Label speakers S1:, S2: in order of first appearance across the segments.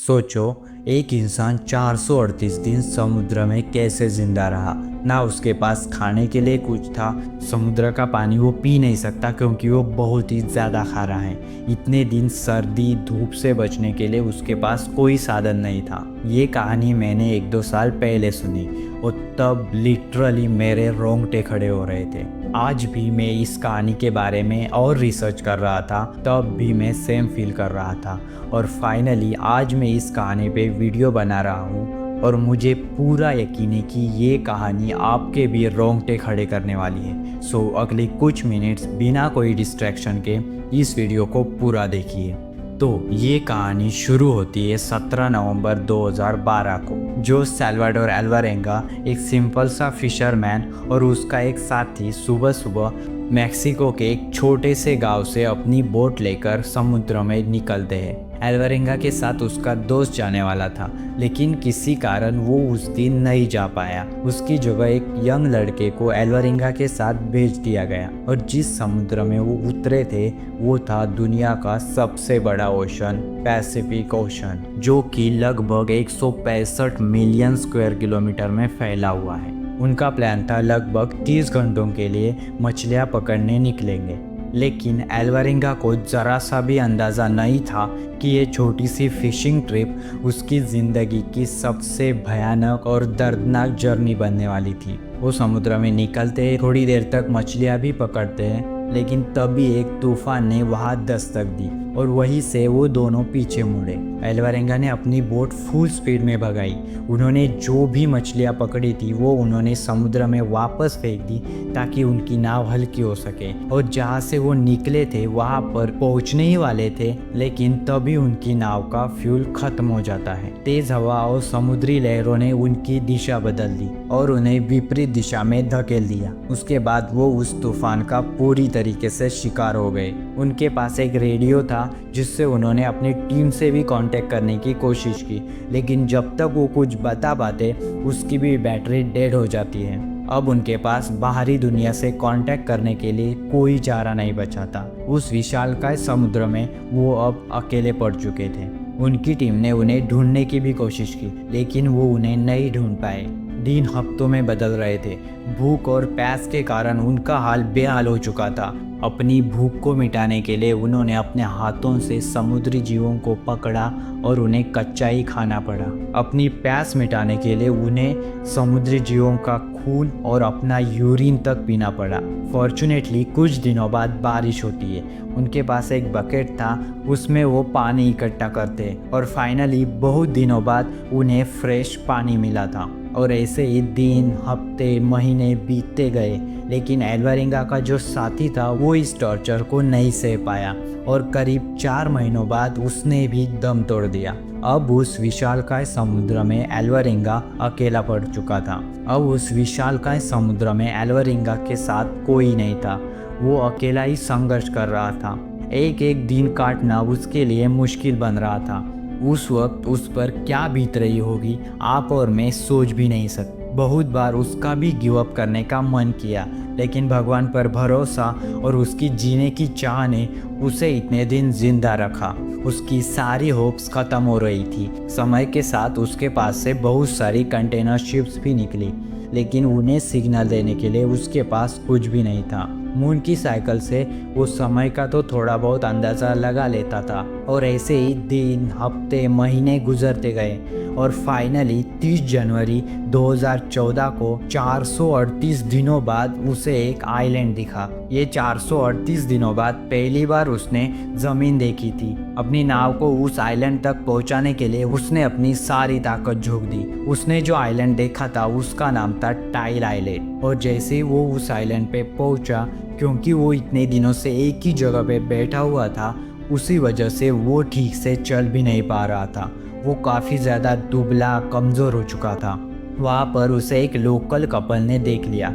S1: सोचो, एक इंसान 438 दिन समुद्र में कैसे जिंदा रहा। ना उसके पास खाने के लिए कुछ था। समुद्र का पानी वो पी नहीं सकता क्योंकि वो बहुत ही ज़्यादा खारा है। इतने दिन सर्दी धूप से बचने के लिए उसके पास कोई साधन नहीं था। ये कहानी मैंने 1-2 साल पहले सुनी और तब लिटरली मेरे रोंगटे खड़े हो रहे थे। आज भी मैं इस कहानी के बारे में और रिसर्च कर रहा था, तब भी मैं सेम फील कर रहा था। और फाइनली आज मैं इस कहानी पे वीडियो बना रहा हूँ और मुझे पूरा यकीन है कि ये कहानी आपके भी रोंगटे खड़े करने वाली है। सो अगले कुछ मिनट्स बिना कोई डिस्ट्रैक्शन के इस वीडियो को पूरा देखिए। तो ये कहानी शुरू होती है 17 नवंबर 2012 को। जो सैल्वाडोर अल्वारेंगा एक सिंपल सा फिशरमैन और उसका एक साथी सुबह सुबह मैक्सिको के एक छोटे से गांव से अपनी बोट लेकर समुद्र में निकलते हैं। अल्वारेंगा के साथ उसका दोस्त जाने वाला था, लेकिन किसी कारण वो उस दिन नहीं जा पाया। उसकी जगह एक यंग लड़के को अल्वारेंगा के साथ भेज दिया गया और जिस समुद्र में वो उतरे थे वो था दुनिया का सबसे बड़ा ओशन, पैसिफिक ओशन, जो कि लगभग 165 मिलियन स्क्वायर किलोमीटर में फैला हुआ है। उनका प्लान था लगभग 30 घंटों के लिए मछलियाँ पकड़ने निकलेंगे, लेकिन अल्वारेंगा को ज़रा सा भी अंदाज़ा नहीं था कि ये छोटी सी फिशिंग ट्रिप उसकी ज़िंदगी की सबसे भयानक और दर्दनाक जर्नी बनने वाली थी। वो समुद्र में निकलते हैं, थोड़ी देर तक मछलियाँ भी पकड़ते हैं, लेकिन तभी एक तूफान ने वहाँ दस्तक दी और वहीं से वो दोनों पीछे मुड़े। अल्वारेंगा ने अपनी बोट फुल स्पीड में भगाई। उन्होंने जो भी मछलियाँ पकड़ी थी वो उन्होंने समुद्र में वापस फेंक दी ताकि उनकी नाव हल्की हो सके। और जहाँ से वो निकले थे वहाँ पर पहुँचने ही वाले थे, लेकिन तभी उनकी नाव का फ्यूल खत्म हो जाता है। तेज हवा और समुद्री लहरों ने उनकी दिशा बदल दी और उन्हें विपरीत दिशा में धकेल दिया। उसके बाद वो उस तूफान का पूरी तरीके से शिकार हो गए। उनके पास एक रेडियो था जिससे उन्होंने अपनी टीम से भी कांटेक्ट करने की कोशिश की, लेकिन जब तक वो कुछ बता पाते उसकी भी बैटरी डेड हो जाती है। अब उनके पास बाहरी दुनिया से कांटेक्ट करने के लिए कोई चारा नहीं बचा था। उस विशालकाय समुद्र में वो अब अकेले पड़ चुके थे। उनकी टीम ने उन्हें ढूंढने की भी कोशिश की, लेकिन वो उन्हें नहीं ढूंढ पाए। दिन हफ्तों में बदल रहे थे। भूख और प्यास के कारण उनका हाल बेहाल हो चुका था। अपनी भूख को मिटाने के लिए उन्होंने अपने हाथों से समुद्री जीवों को पकड़ा और उन्हें कच्चा ही खाना पड़ा। अपनी प्यास मिटाने के लिए उन्हें समुद्री जीवों का खून और अपना यूरिन तक पीना पड़ा। फॉर्चुनेटली कुछ दिनों बाद बारिश होती है। उनके पास एक बकेट था, उसमें वो पानी इकट्ठा करते और फाइनली बहुत दिनों बाद उन्हें फ्रेश पानी मिला था। और ऐसे ही दिन हफ्ते महीने बीतते गए, लेकिन अल्वारेंगा का जो साथी था वो इस टॉर्चर को नहीं सह पाया और करीब 4 महीनों बाद उसने भी दम तोड़ दिया। अब उस विशालकाय समुद्र में अल्वारेंगा अकेला पड़ चुका था। अब उस विशालकाय समुद्र में अल्वारेंगा के साथ कोई नहीं था। वो अकेला ही संघर्ष कर रहा था। एक एक दिन काटना उसके लिए मुश्किल बन रहा था। उस वक्त उस पर क्या बीत रही होगी आप और मैं सोच भी नहीं सकते। बहुत बार उसका भी गिव अप करने का मन किया, लेकिन भगवान पर भरोसा और उसकी जीने की चाह ने उसे इतने दिन जिंदा रखा। उसकी सारी होप्स खत्म हो रही थी। समय के साथ उसके पास से बहुत सारी कंटेनर शिप्स भी निकली, लेकिन उन्हें सिग्नल देने के लिए उसके पास कुछ भी नहीं था। मून की साइकिल से वो समय का तो थोड़ा बहुत अंदाज़ा लगा लेता था और ऐसे ही दिन हफ्ते महीने गुजरते गए और फाइनली 30 जनवरी 2014 को 438 दिनों बाद उसे एक आइलैंड दिखा। ये 438 दिनों बाद पहली बार उसने ज़मीन देखी थी। अपनी नाव को उस आइलैंड तक पहुंचाने के लिए उसने अपनी सारी ताकत झोंक दी। उसने जो आइलैंड देखा था उसका नाम था टाइल आइलैंड। और जैसे ही वो उस आइलैंड पे पहुंचा, क्योंकि वो इतने दिनों से एक ही जगह पे बैठा हुआ था, उसी वजह से वो ठीक से चल भी नहीं पा रहा था। वो काफ़ी ज़्यादा दुबला कमज़ोर हो चुका था। वहाँ पर उसे एक लोकल कपल ने देख लिया।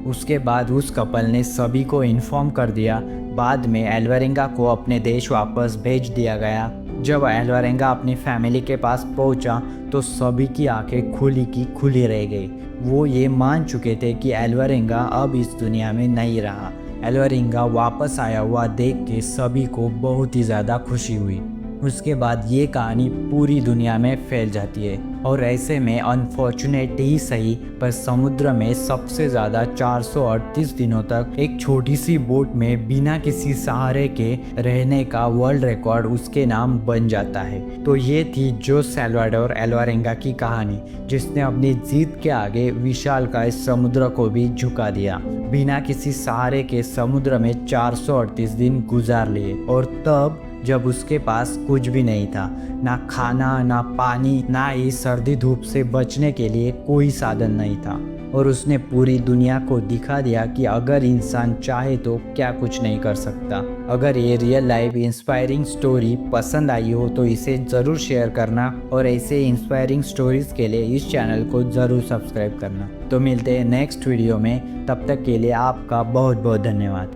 S1: उसके बाद उस कपल ने सभी को इन्फॉर्म कर दिया। बाद में अल्वारेंगा को अपने देश वापस भेज दिया गया। जब अल्वारेंगा अपनी फैमिली के पास पहुंचा तो सभी की आंखें खुली की खुली रह गई। वो ये मान चुके थे कि अल्वारेंगा अब इस दुनिया में नहीं रहा। अल्वारेंगा वापस आया हुआ देख के सभी को बहुत ही ज़्यादा खुशी हुई। उसके बाद ये कहानी पूरी दुनिया में फैल जाती है। और ऐसे में अनफॉर्चुनेट ही सही पर समुद्र में सबसे ज़्यादा 438 दिनों तक एक छोटी सी बोट में बिना किसी सहारे के रहने का वर्ल्ड रिकॉर्ड उसके नाम बन जाता है। तो ये थी जो सैल्वाडोर एल्वारेंगा की कहानी, जिसने अपनी जीत के आगे विशालकाय समुद्र को भी झुका दिया। बिना किसी सहारे के समुद्र में 438 दिन गुजार लिए, और तब जब उसके पास कुछ भी नहीं था, ना खाना, ना पानी, ना ही सर्दी धूप से बचने के लिए कोई साधन नहीं था। और उसने पूरी दुनिया को दिखा दिया कि अगर इंसान चाहे तो क्या कुछ नहीं कर सकता। अगर ये रियल लाइफ इंस्पायरिंग स्टोरी पसंद आई हो तो इसे ज़रूर शेयर करना, और ऐसे इंस्पायरिंग स्टोरीज़ के लिए इस चैनल को ज़रूर सब्सक्राइब करना। तो मिलते हैं नेक्स्ट वीडियो में, तब तक के लिए आपका बहुत बहुत धन्यवाद।